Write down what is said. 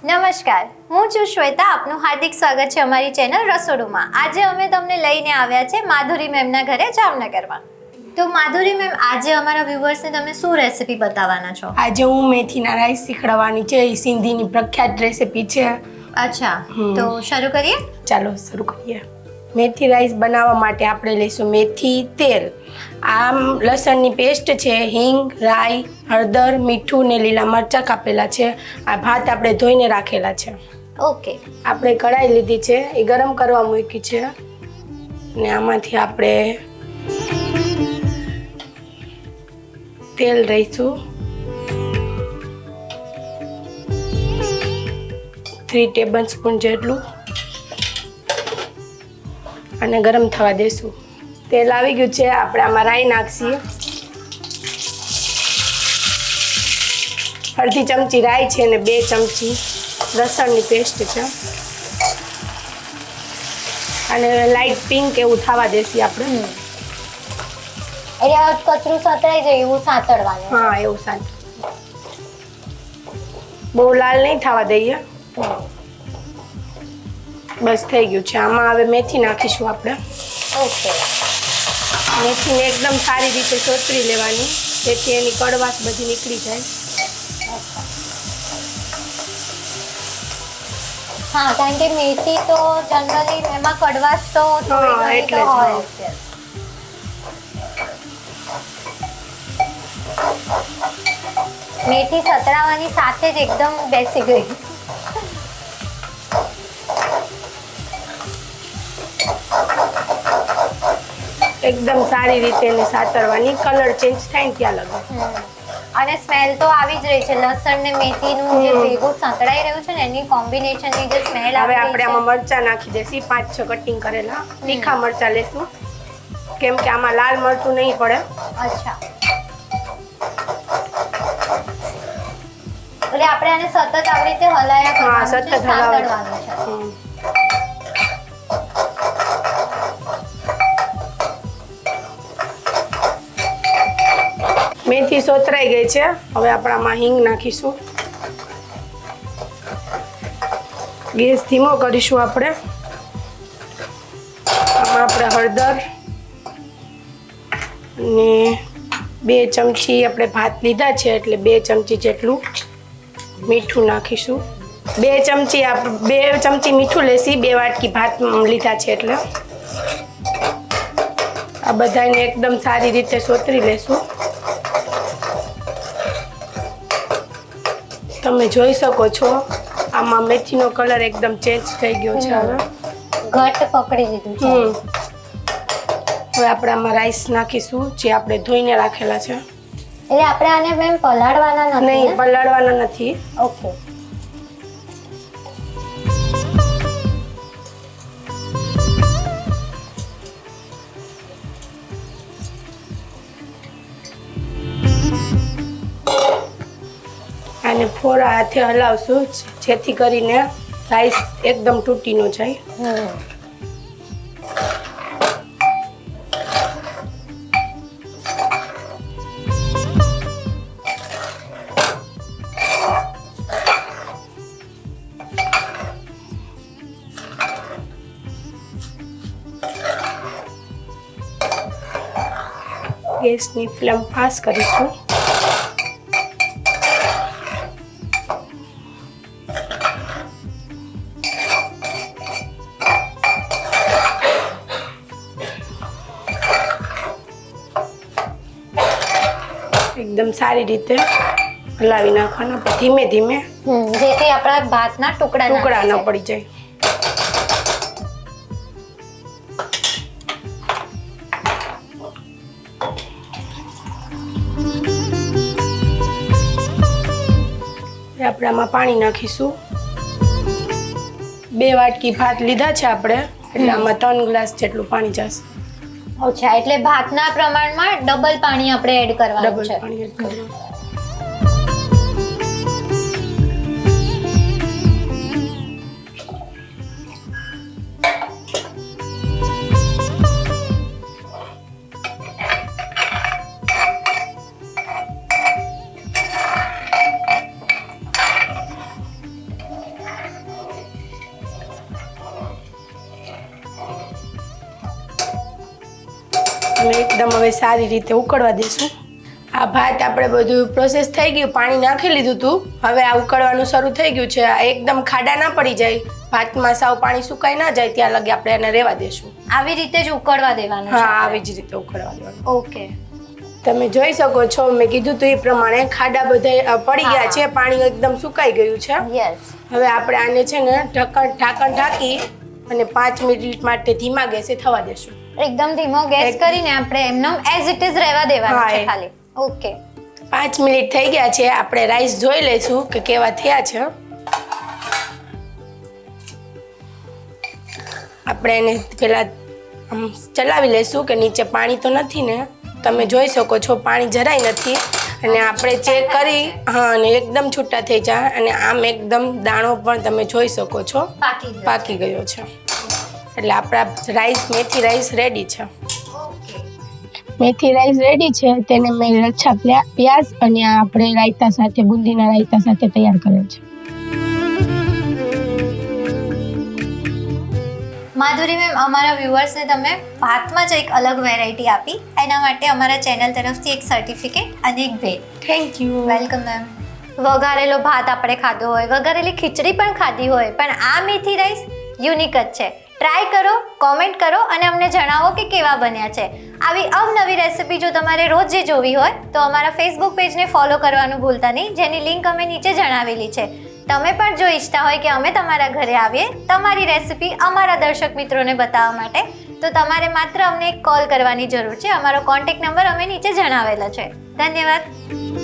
નમસ્કાર, હું છું શ્વેતા. આપનું હાર્દિક સ્વાગત છે અમારી ચેનલ રસોડુમાં. આજે અમે તમને લઈને આવ્યા છે માધુરી મેમના ઘરે જામનગરમાં. તો માધુરી મેમ, આજે અમારા વ્યુઅર્સને તમે શું રેસીપી બતાવવાના છો? આજે હું મેથીના રાઈસ શીખવાડવાની છે. એ સિંધીની પ્રખ્યાત રેસીપી છે. અચ્છા, તો શરૂ કરીએ. ચાલો શરૂ કરીએ. મેથી રાઈસ બનાવવા માટે આપણે લઈશું મેથી, તેલ, આમ લસણની પેસ્ટ છે, હિંગ, રાઈ, હળદર, મીઠું ને લીલા મરચાં કાપેલા છે. આ ભાત આપણે ધોઈને રાખેલા છે. ઓકે. આપણે કઢાઈ લીધી છે, એ ગરમ કરવા મૂકી છે ને આમાંથી આપણે તેલ લઈશું 3 ટેબલસ્પૂન જેટલું અને ગરમ થવા દેશું. તેલ આવી ગયું છે, આપણે આમાં રાઈ નાખીએ. અડધી ચમચી રાઈ છે અને 2 ચમચી લસણની પેસ્ટ છે અને લાઈટ પિંક એવું થવા દેશું આપણે. એટલે કચરું સતરાઈ જાય એવું સાતળવાનું. હા, એવું સાચું. બહુ લાલ નહીં થવા દઈએ. બસ થઈ ગયું છે. આમાં હવે મેથી નાખીશું આપણે. ઓકે. મેથીને એકદમ સારી રીતે સોતરી લેવાની, જેથી એની કડવાશ બધી નીકળી જાય. હા, કારણ કે મેથી તો જનરલી એમાં કડવાશ તો થોડી ઘણી એટલે તો જ. હોય જ છે. મેથી સતરાવાની સાથે જ એકદમ બેસી ગઈ. એકદમ સારી રીતે એને સાતરવાની, કલર ચેન્જ થાય ને ત્યાં લગે. અને સ્મેલ તો આવી જ રહી છે. લસણ ને મેથીનું જે ભેગું સંકળાઈ રહ્યું છે ને એની કોમ્બિનેશનની જે સ્મેલ હવે આવી આપણે રહી આમાં મરચાં નાખી દેસી, 5-6 કટિંગ કરેલા તીખા મરચાં લેશું, કેમ કે આમાં લાલ મરચું નહીં પડે. છે. અચ્છા, એટલે આપણે આને સતત આવી રીતે હલાયા હા, કરવાનું છે, સતત હલાવવાનું. સાતળવાનું છે. મેથી સોતરાઈ ગઈ છે. હવે આપણે આમાં હિંગ નાખીશું. ગેસ ધીમો કરીશું આપણે. આમાં આપણે હળદર અને 2 ચમચી આપણે ભાત લીધા છે એટલે 2 ચમચી જેટલું મીઠું નાખીશું. 2 ચમચી મીઠું લેસી, 2 વાટકી ભાત લીધા છે એટલે આ બધાને એકદમ સારી રીતે સોતરી લેશું. તમે જોઈ શકો છો આમાં મેથીનો કલર એકદમ ચેન્જ થઈ ગયો છે. હવે ઘટ પકડી લીધું છે. હવે આપણે આમાં રાઈસ નાખીશું જે આપણે ધોઈને રાખેલા છે. એટલે આપણે આને મેમ પલાળવાના નથી નહીં, ને? પલાળવાના નથી. ઓકે. અને ફોરા હાથે હલાવશું જેથી કરીને રાઈસ એકદમ તૂટી ન જાય. ગેસની ફ્લેમ ફાસ્ટ કરીશું. એકદમ સારી રીતે હલાવી નાખવાના, ધીમે ધીમે, જેથી આપણા ભાતના ટુકડા ટુકડા ન જાય. પડી જાય. આપણે આમાં પાણી નાખીશું. 2 વાટકી ભાત લીધા છે આપણે એટલે આમાં 3 ગ્લાસ જેટલું પાણી જશે. અચ્છા, એટલે ભાતના પ્રમાણમાં ડબલ પાણી આપણે એડ કરવાનું ડબલ છે. પાણી એડ કરવાનું. હવે એકદમ હવે સારી રીતે ઉકળવા દઈશું. આ ભાત આપણે બધું પ્રોસેસ થઈ ગયું, પાણી નાખી લીધું હતું. હવે આ ઉકળવાનું શરૂ થઈ ગયું છે. આ એકદમ ખાડા ના પડી જાય, ભાતમાં સાવ પાણી સુકાઈ ના જાય ત્યાં લગી આપણે એને રહેવા દેશું. આવી રીતે જ ઉકળવા દેવાનું છે? હા, આવી જ રીતે ઉકળવા દેવાનું. ઓકે. તમે જોઈ શકો છો, મેં કીધું હતું એ પ્રમાણે ખાડા બધા પડી ગયા છે, પાણી એકદમ સુકાઈ ગયું છે. યસ. હવે આપણે આને છે ને ઢાંકણ ઢાંકી અને 5 મિનિટ માટે ધીમા ગેસે થવા દેશું. એકદમ ધીમો ગેસ કરીને આપણે એમનો એઝ ઇટ ઇઝ રહેવા દેવાનું છે ખાલી. ઓકે. 5 મિનિટ થઈ ગયા છે. આપણે રાઈસ જોઈ લઈશું કે કેવા થયા છે. આપણે એને પેલા આમ ચલાવી લઈશું કે નીચે પાણી તો નથી ને. તમે જોઈ શકો છો પાણી જરાય નથી. અને આપણે ચેક કરી, હા, અને એકદમ છૂટા થઈ જાય. અને આમ એકદમ દાણો પણ તમે જોઈ શકો છો પાકી ગયો છે. એટલે આપણા રાઈસ, મેથી રાઈસ રેડી છે. મેથી રાઈસ રેડી છે. તેને મેં લચ્છા પ્યાજ અને આપણે રાયતા સાથે, બુંદીના રાયતા સાથે તૈયાર કરેલ છે. માધુરી મેમ, અમારા વ્યુઅર્સને તમે ભાતમાં જ એક અલગ વેરાયટી આપી, એના માટે અમારા ચેનલ તરફથી એક સર્ટિફિકેટ અને એક ભેટ. Thank you. Welcome ma'am. વઘારેલો ભાત આપણે ખાધો હોય, વઘારેલી ખીચડી પણ ખાધી હોય, પણ આ મેથી રાઈસ યુનિક જ છે. ટ્રાય કરો, કોમેન્ટ કરો અને અમને જણાવો કે કેવા બન્યા છે. આવી અવનવી રેસિપી જો તમારે રોજ જે જોવી હોય તો અમારા ફેસબુક પેજને ફોલો કરવાનું ભૂલતા નહીં, જેની લિંક અમે નીચે જણાવેલી છે. તમે પણ જો ઈચ્છતા હોય કે અમે તમારા ઘરે આવીએ તમારી રેસિપી અમારા દર્શક મિત્રોને બતાવવા માટે, તો તમારે માત્ર અમને એક કોલ કરવાની જરૂર છે. અમારો કોન્ટેક્ટ નંબર અમે નીચે જણાવેલો છે. ધન્યવાદ.